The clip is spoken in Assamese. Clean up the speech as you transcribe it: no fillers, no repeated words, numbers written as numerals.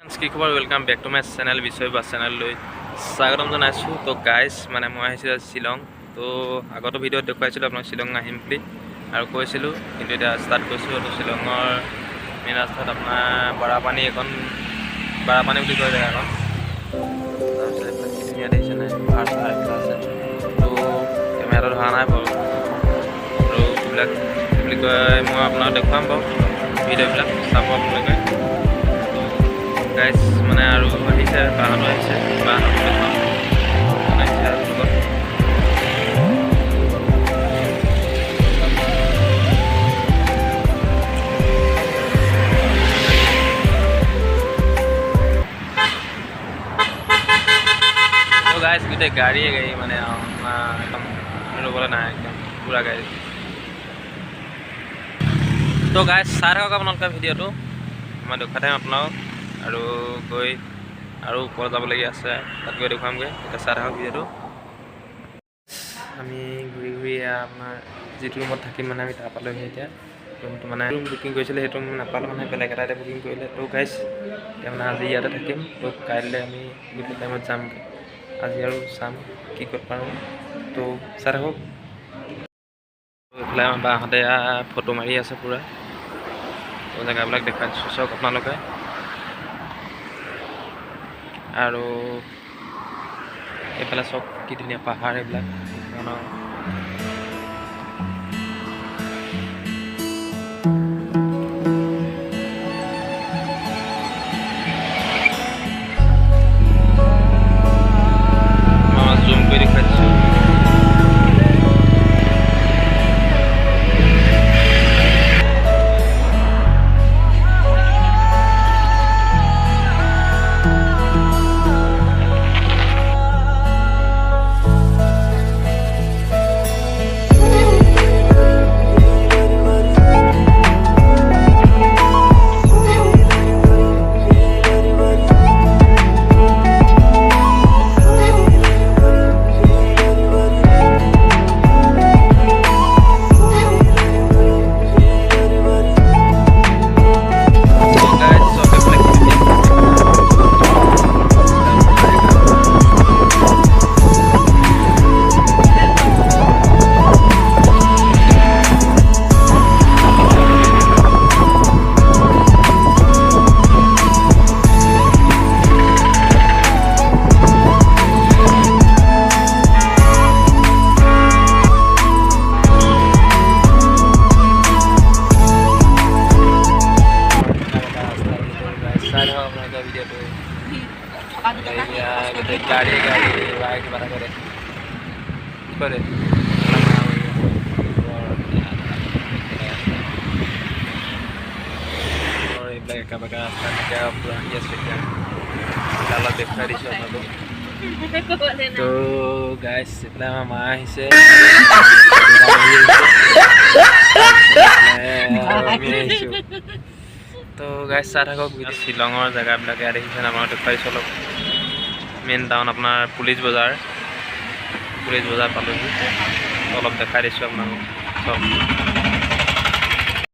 কি খবৰ welcome back to my channel বিষয় বাছ চেনেললৈ স্বাগতম জনাইছোঁ। তো গাইজ মানে মই আহিছিলোঁ শ্বিলং। তো আগতো ভিডিঅ'ত দেখুৱাইছিলোঁ আপোনাক শ্বিলং আহিম বুলি আৰু কৈছিলোঁ, কিন্তু এতিয়া ষ্টাৰ্ট কৰিছোঁ। তো শ্বিলঙৰ মেইন ৰাস্তাত আপোনাৰ বাৰাপানী বুলি কয় জেগাখন। তাৰপিছত এইবিলাক কি ধুনীয়া দেখিছে নাই, পাহাৰ চাহাৰ এইবিলাক আছে। তো কেমেৰাটো ধৰা নাই বাৰু, আৰু এইবিলাক কি বুলি কয় মই আপোনাক দেখুৱাম বাৰু ভিডিঅ'বিলাক চাব আপোনালোকে। গাইজ মানে আৰু আহিছে, বাহনো আহিছে, বাহনতো দেখুৱাম আহিছে আৰু লগত। গাইজ গোটেই গাড়ী মানে একদম ৰ'বলৈ নাই, একদম পূৰা গাড়ী। তো গাইজ চাই থাকক আপোনালোকে ভিডিঅ'টো, মই দেখুৱাই থাকিম আপোনালোকক। আৰু গৈ আৰু ওপৰত যাবলগীয়া আছে, তাত গৈ দেখুৱামগৈ। এতিয়া চাই থাকক ভিডিঅ'টো। আমি ঘূৰি ঘূৰি আপোনাৰ যিটো ৰুমত থাকিম মানে আমি তাৰ পালোহি এতিয়া। ৰুমটো মানে ৰুম বুকিং কৰিছিলে, সেইটো নাপালোঁ মানে বেলেগ এটা এতিয়া বুকিং কৰিলে। তো গাইজ এতিয়া মানে আজি ইয়াতে থাকিম। তো কাইলৈ আমি গধূলি টাইমত যামগৈ। আজি আৰু চাম কি ক'ত পাৰোঁ। তো চাই থাকক। এইফালে আমাৰ বাহঁতে ফটো মাৰি আছে পূৰা। তো জেগাবিলাক দেখাই দিছোঁ চাওক আপোনালোকে। আৰু এইফালে চাওক কি ধুনীয়া পাহাৰ এইবিলাক। জুম কৰি দেখুৱাই দিছোঁ। ভিডিঅ'টো গোটেই গাড়ী কিবা এটা কৰে কৰে এইবিলাক একা বেকা ৰাস্তা এনেকৈ পূৰা আহি আছে। এতিয়া অলপ দেখুৱাই দিছোঁ আপোনালোকক। তো গাইজ এইফালে আমাৰ মা আহিছে, আমি আহিছোঁ। তো গাইজ চাই থাকক শ্বিলঙৰ জেগাবিলাক ইয়াত দেখিছে আমাৰ দেখুৱাই দিছোঁ অলপ। মেইন টাউন আপোনাৰ পুলিচ বজাৰ পালোহি, অলপ দেখাই দিছোঁ আপোনালোকক চব।